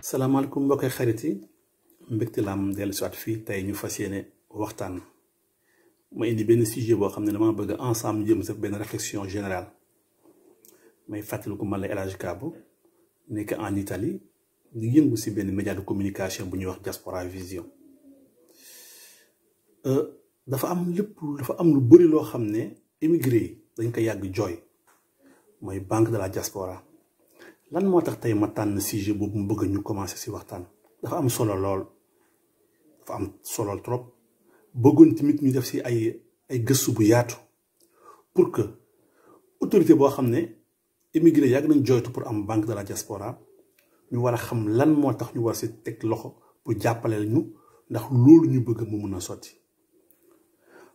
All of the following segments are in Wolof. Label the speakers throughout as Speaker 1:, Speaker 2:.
Speaker 1: salaamaaleykum mbokki xarit yi mbégte la am dellu si waat fii tey ñu fas yéene waxtaan ma indi benn sujet boo xam ne dama bëgg ensemble jëm sa benn réflexion générale may fàttaliku man la El Hadj Kabou nekk en Italie di yëngu si benn média de communication bu ñuy wax Diaspora Vision. dafa am lu bëri loo xam ne émigré yi dañ ko yàgg jooy mooy banque de la diaspora. lan moo tax tey ma tànn sujet boobu mu bëgg ñu commencé si waxtaan dafa am solo lool dafa am solo trop bëggoon tamit ñu def si ay gëstu bu yaatu pour que autorité boo xam ne émigré yàgg nañ jooytu pour am banque de la diaspora ñu war a xam lan moo tax ñu war si teg loxo pour jàppale ñu ndax loolu ñu bëgg mu mun a sotti.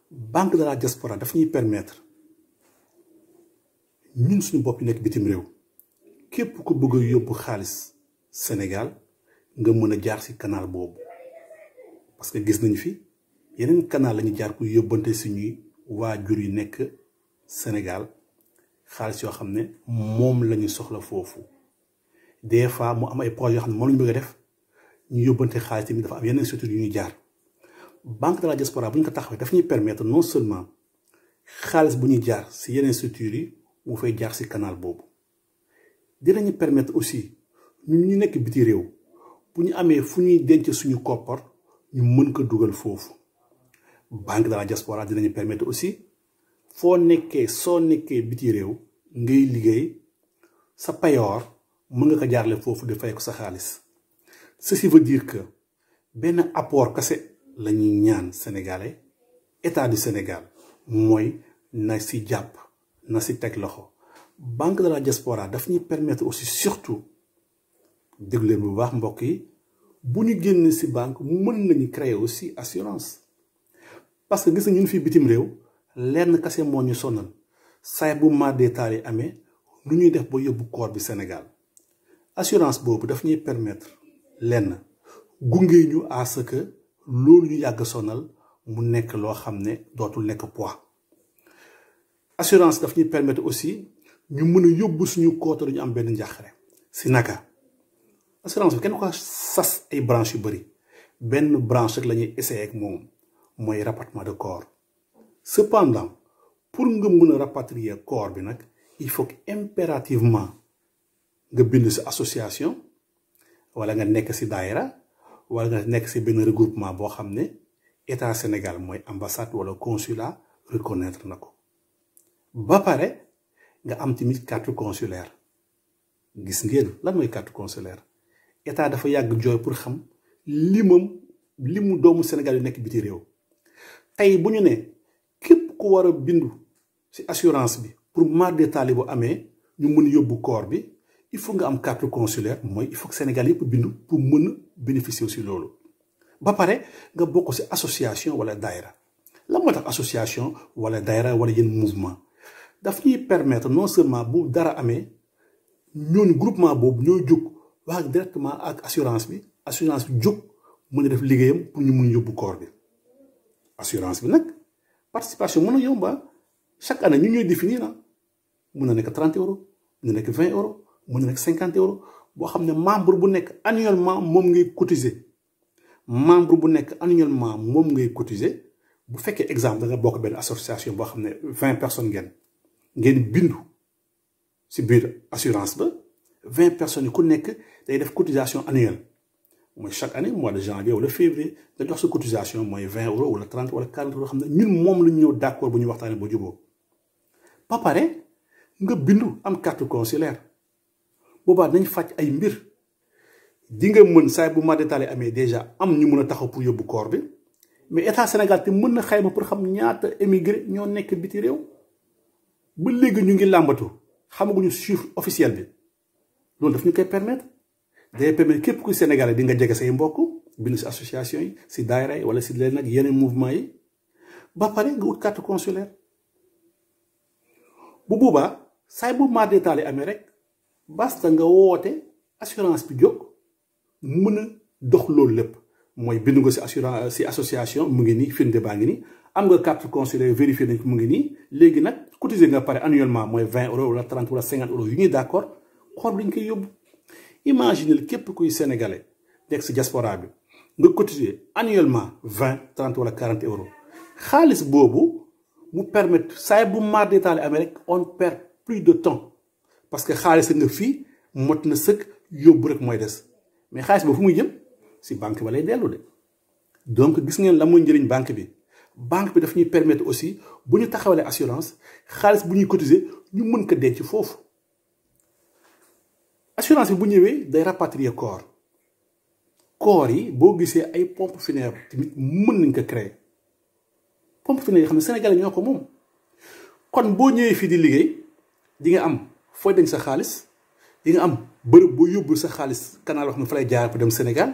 Speaker 1: banque de la diaspora daf ñuy permettre ñun suñu bopp yi nekk bitim réew képp ko bëgg a yóbbu xaalis Sénégal nga mën a jaar ci canal boobu parce que gis nañ fi yeneen canal lañu jaar pour yóbbante suñuy waajur yi nekk Sénégal xaalis yoo xam ne moom lañu soxla foofu des fois mu am ay projets yoo xam ne moom lañu bëgg a def ñu yóbbante xaalis tamit dafa am yeneen structures yu ñuy jaar. banque de la diaspora bu ñu ko taxawee daf ñuy permettre non seulement xaalis bu ñuy jaar ci yeneen structures yi mu fay jaar ci canal boobu. dinañu permettre aussi ñu nekk biti réew bu ñu amee fu ñuy denc suñu koppar ñu mën ko dugal foofu banque de la diaspora dinañu permettre aussi soo nekkee biti réew ngay liggéey sa payoor mën nga ko jaarale foofu di fay ko sa xaalis. ceci veut dire que benn apport kese la ñuy ñaan sénégalais état du Sénégal mooy na si jàpp na si teg loxo. banque de la diaspora daf ñuy permettre aussi surtout déglu leen bu baax mbokk yi bu ñu génn ci banque mën nañu créer aussi assurance parce que gis nga ñun fii bitim réew lenn kase moo ñu sonal saay bu maar dee taal yi amee lu ñuy def ba yóbbu koor bi Sénégal assurance boobu daf ñuy permettre lenn gunge ñu à ce que loolu ñu yàgg sonal mu nekk loo xam ne dootul nekk poids assurance daf ñuy permettre aussi ñu mën a yóbbu suñu kooto ñu am benn njàqare si naka assurance bi kenn ko sas ay branche yu bëri benn branche rek la ñuy essayer ak moom mooy rapatriement de corps cependant pour nga mën a rapatrier corps bi nag il faut que impérativement nga bind si association wala nga nekk si daayira wala nga nekk si benn regroupement boo xam ne état Sénégal mooy ambassade wala consulat reconnaître na ko ba pare nga am tamit carte consulaire gis ngeen lan mooy carte consulaire état dafa yàgg jooy pour xam limu doomu Sénégal yu nekk biti réew tey bu ñu ne képp ku war a bindu ci assurance bi pour maar de taali bu amee ñu mën yóbbu corps bi il faut nga am carte consulaire mooy il faut que Sénégal yëpp bindu pour mën a bénéficier aussi loolu ba pare nga bokk ci association wala daayira la moo tax association wala daayira wala yenn mouvement daf ñuy permettre non seulement bu dara amee ñooñu groupement boobu ñooy jóg wax directement ak assurance bi jóg mën a def liggéeyam pour ñu mun yóbbu corps bi assurance bi nag participation mën a yomba chaque année ñu ñooy définir mën na nekk 30 euros mën na nekk 20 euros mën na nekk 50 euros boo xam ne membre bu nekk annuellement moom ngay cotiser bu fekkee exemple da nga bokk benn association boo xam ne 20 personnes ngeen bindu ci biir assurance ba 20 personnes yi ku nekk day def cotisation annuelle mooy chaque année mois de janvier wala février nga jox sa cotisation mooy 20 euros wala 30 wala 40 euros xam ne ñun moom la ñu ñëw d'accord bu ñu waxtaanee ba juboo ba pare nga bindu am carte consulaire boobaa dañ fàcc ay mbir di nga mën saay bu ma détaillé amee déjà am ñu mën a taxaw pour yóbbu corps bi mais état Sénégal te mën na xayma pour xam ñaata émigré ñoo nekk biti réew. ba léegi ñu ngi làmbatu xamaguñu chiffre officiel bi loolu daf ñu koy permettre day permettre képp kuy Sénégalais di nga jege say mbokk bind ci association yi ci daayira yi wala ci leen nag yeneen mouvement yi ba pare nga ut carte consulaire bu boobaa saay bu maar détail yi amee rek basta nga woote assurance bi jóg mën a dox loolu lépp mooy bind nga ci assurance ci association mu ngi nii firnde baa ngi nii am nga carte consulaire vérifié nañ ko mu ngi nii léegi nag cotiser nga pare annuellement mooy 20 euros wala 30 wala 50 euros yu ñuy d'accord xool bi dañ koy yóbbu imaginez képp kuy sénégalais nekk si diaspora bi nga cotiser annuellement 20 30 wala 40 euros xaalis boobu mu permettre saa bu maar détaillé amee rek on perd plus de temps parce que xaalis nga fii mot na sëkk yóbbu rek mooy des mais xaalis boobu fu muy jëm si banque ba lay dellu de donc gis ngeen la mooy njëriñ banque bi daf ñuy permettre aussi bu ñu taxawalee assurance xaalis bu ñuy cotiser ñu mën ko denc foofu assurance bi bu ñëwee day rapatrier corps yi boo gisee ay pompe funèbre tamit mën nañ ko créer pompe funèbre yoo xam ne sénégalais ñoo ko moom kon boo ñëwee fii di liggéey di nga am fooy dañ sa xaalis di nga am bërëb boo yóbbu sa xaalis canal wax ne fa lay jaar pour dem Sénégal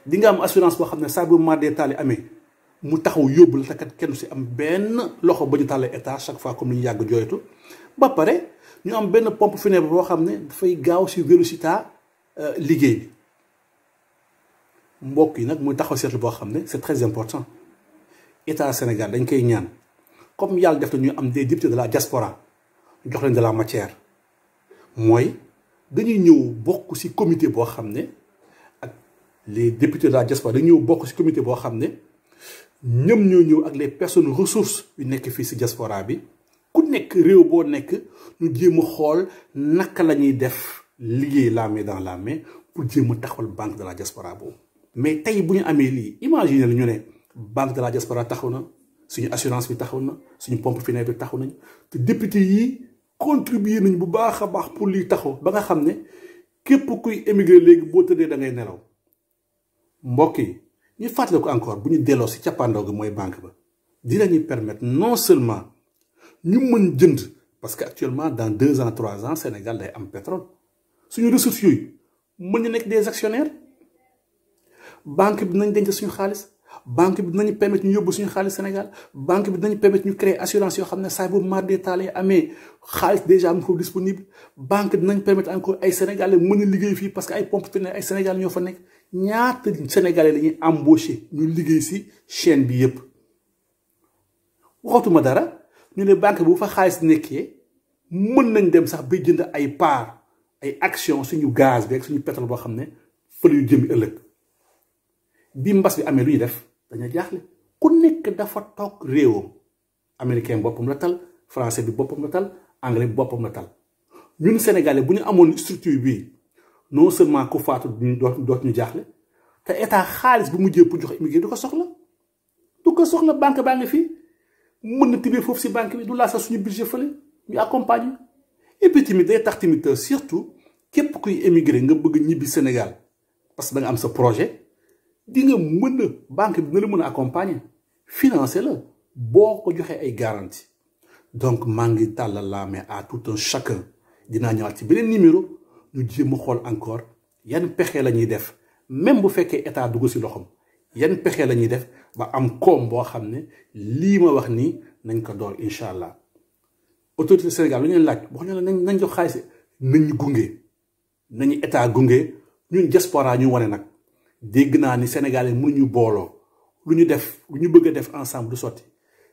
Speaker 1: di nga am assurance boo xam ne saa bu mar dee taali amee mu taxaw yóbbu la takat kenn si am benn loxo ba ñu tàllee état chaque fois comme ni ñu yàgg jooytu ba pare ñu am benn pompe funèbre boo xam ne dafay gaaw si vélocité liggéey bi mbokk yi nag muy taxaw seetlu boo xam ne c'est très important état Sénégal dañ koy ñaan comme yàlla def na ñu am des députés de la diaspora jox leen de la matière mooy dañuy ñëw bokk ci comité boo xam ne ak les députés de la diaspora dañuy ñëw bokk ci comité boo xam ne ñoom ñoo ñëw ak les personnes ressources yu nekk fii ci diaspora bi ku nekk réew boo nekk ñu jéem a xool naka la ñuy def liggéey la main dans la main pour jéem a taxawal banque de la diaspora boobu. mais tey bu ñu amee lii imaginer la ñu ne banque de la diaspora taxaw na suñu assurance bi taxaw na suñu pompe funèbre bi taxaw nañ te député yi contribuer nañ bu baax a baax pour lii taxaw ba nga xam ne képp kuy émigré léegi boo tëddee da ngay nelaw mbokk yi ñu fàttali ko encore bu ñu delloo si cappaandaw gi mooy banque ba dinañuy permettre non seulement ñu mën jënd parce que actuellement dans 2 ans 3 ans Sénégal day am pétrole suñu ressources yooyu mën ñu nekk des actionnaires banque bi nañ denc suñu xaalis banque bi dinañu permettre ñu yóbbu suñu xaalis Sénégal banque bi dinañu permettre ñu créer assurance yoo xam ne saa boobu mar détaillé amee xaalis déjà mu foofu disponible banque dinañ permettre encore ay sénégalais mën a liggéey fii parce que ay pompe funèbre ay sénégalais ñoo fa nekk ñaata sénégalais la ñuy embauché ñu liggéey si chaîne bi yépp waxatuma dara ñu ne banque bu fa xaalis nekkee mën nañ dem sax ba jënd ay part ay action suñu gaz bi ak suñu pétrole boo xam ne fa la ñu jëmi ëllëg bi mbas bi amee lu ñu def dañu jaaxle ku nekk dafa toog réewam américain boppam la tal français bi boppam la tal anglais bi boppam la tal ñun sénégalais bu ñu amoon structure bi non seulement ku faatu dootu ñu jaaxle te état xaalis bu mujjee pour jox immigré du ko soxla banque baa ngi fii mën na tibbee foofu si banque bi du laa sax suñu budget fële ñu accompagne et puis tamit day tax tamit surtout képp kuy émigré nga bëgg ñibbi Sénégal parce que da nga am sa projet di nga mën a banque bi dina la mën a accompagner financer la boo ko joxee ay garantie donc maa ngi tàllal la main à tout un chacun dinaa ñëwaat ci beneen numéro ñu jéem a xool encore yan pexe la ñuy def même bu fekkee état dugg si loxoom yan pexe la ñuy def ba am koom boo xam ne lii ma wax nii nañ ko door incha allah autorité Sénégal lu ñu leen laaj wax ñu la nañ jox xaalis nañ ñu gunge nañu état gunge ñun diaspora ñu wane nag. dégg naa ni Sénégalais mënuñu booloo lu ñu def lu ñu bëgg a def ensemble du sotti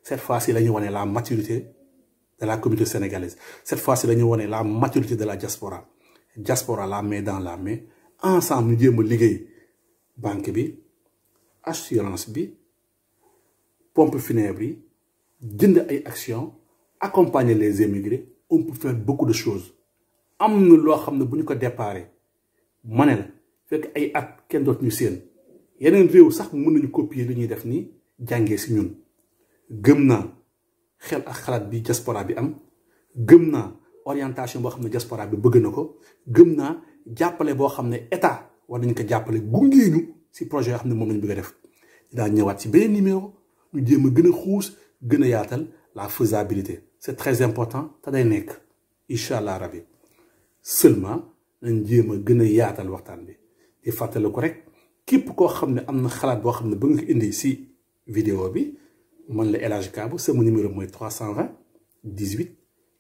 Speaker 1: cette fois-ci la ñu wane la maturité de la communauté sénégalaise cette fois-ci la ñu wane la maturité de la diaspora la main dans la main ensemble ñu jéem a liggéey banque bi assurance bi pompe funèbre yi jënd ay actions accompagner les émigrés on peut faire beaucoup de choses am na loo xam ne bu ñu ko déparé ma ne la fekk ay at kenn doot ñu seen yeneen réew sax mën nañu copier li ñuy def nii jàngee si ñun gëm naa xel ak xalaat bi diaspora bi am gëm naa orientation boo xam ne diaspora bi bëgg na ko gëm naa jàppale boo xam ne état war nañu ko jàppale gunge ñu si projet yoo xam ne moom lañu bëgg a def dinaa ñëwaat si beneen numéro ñu jéem a gën a xuus gën a yaatal la faisabilité c'est très important te day nekk incha allah rabi seulement nañ jéem a gën a yaatal waxtaan bi di fàttali ko rek képp koo xam ne am na xalaat boo xam ne bëgg nga ko indi si vidéo bi man la El Hadj Kabou sama numéro mooy 320 18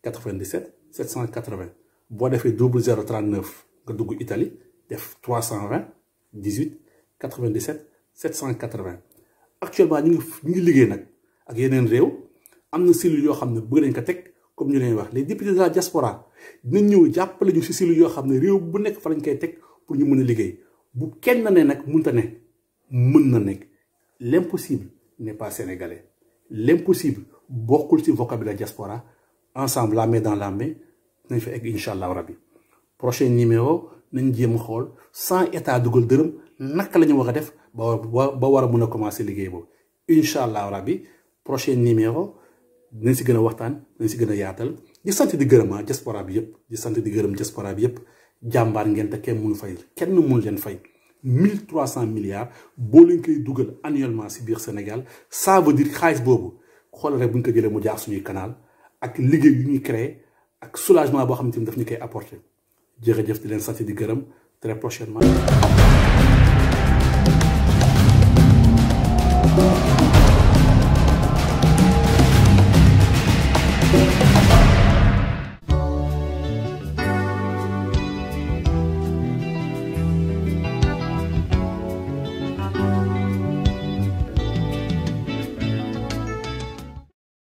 Speaker 1: 97 780 boo defee 0039 nga dugg Italie def 320 18 97 780 actuellement ñu ngi liggéey nag ak yeneen réew am na cellules yoo xam ne bëgg nañ ko teg comme ñu leen wax les députés de la diaspora dinañ ñëw jàppale ñu si cellules yoo xam ne réew bu nekk fa lañ koy teg pour ñu mën a liggéey bu kenn ne nag mënta ne mën na nekk l'impossible n'est pas sénégalais l'impossible bokkul ci vocabulaire diaspora ensemble la main dans la main nañ fa egg incha allah rabbi prochain numéro nañ jéem a xool sans état dugal dërëm naka la ñu war a def ba war a mën a commencer liggéey boobu incha allah rabbi prochain numéro dinañ si gën a waxtaan dinañ si gën a yaatal di sant di gërëm diaspora bi yëpp di sant di gërëm diaspora bi yëpp jàmbaar ngeen te kenn mënu fay kenn mënu leen fay 1300 milliards boo leen koy dugal annuellement si biir Sénégal ça veut dire xaalis boobu xoolal rek bu ñu ko jëlee mu jaar suñuy canal ak liggéey yu ñuy créer ak soulagement boo xam ne daf ñu koy apporter jërëjëf di leen sant di gërëm très prochainement.